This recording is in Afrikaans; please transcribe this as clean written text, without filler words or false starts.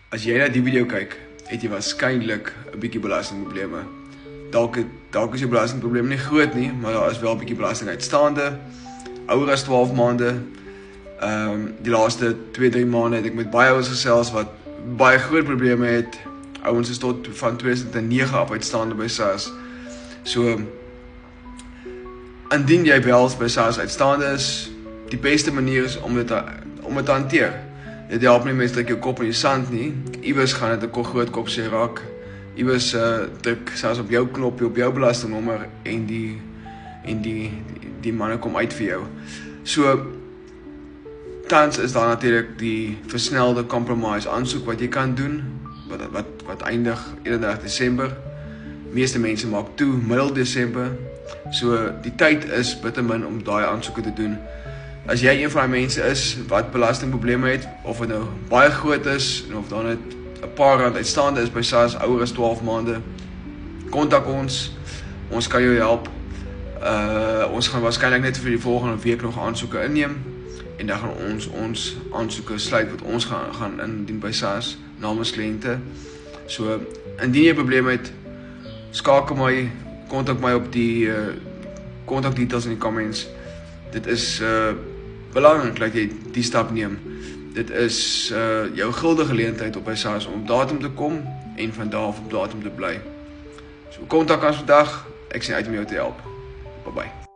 As jy na die video kyk, het jy waarskynlik 'n bietjie belastingprobleme. Dalk is jou belastingprobleme nie groot nie, maar daar is wel 'n bietjie belasting uitstaande. Ouer as 12 maande. Die laaste 2-3 maande het ek met baie ouens gesels wat baie groot probleme het. Ouens is tot van 2009 af uitstaande by SARS. So, indien jy wel by SARS uitstaande is, die beste manier is om dit te hanteer. Dit help nie mense dat jou kop in die sand nie. Iewers gaan dit 'n groot kop se raak. Iewers druk selfs op jou knopjie op jou belastingnommer en die manne kom uit vir jou. So tans is daar natuurlik die versnelde compromise aansoek wat jy kan doen wat eindig 31 Desember. Meeste mense maak toe middel Desember. So die tyd is bitter min om daai aansoeke te doen. As jy een van die mense is wat belastingprobleme het, of dit nou baie groot is en of dan net 'n paar rand uitstaande is by SARS ouer as 12 maande, kontak ons. Ons kan jou help. Ons gaan waarskynlik net vir die volgende week nog aansoeke inneem en dan gaan ons aansoeke sluit wat ons gaan indien by SARS namens kliënte. So indien jy probleme het, skakel my, kontak my op die kontak details in die comments. Dit is belangrik dat jy die stap neem. Dit is jou guldige geleentheid op by SARS om op datum te kom en van daar af op datum te bly. So kontak ons vandag. Ek sien uit om jou te help. Bye bye.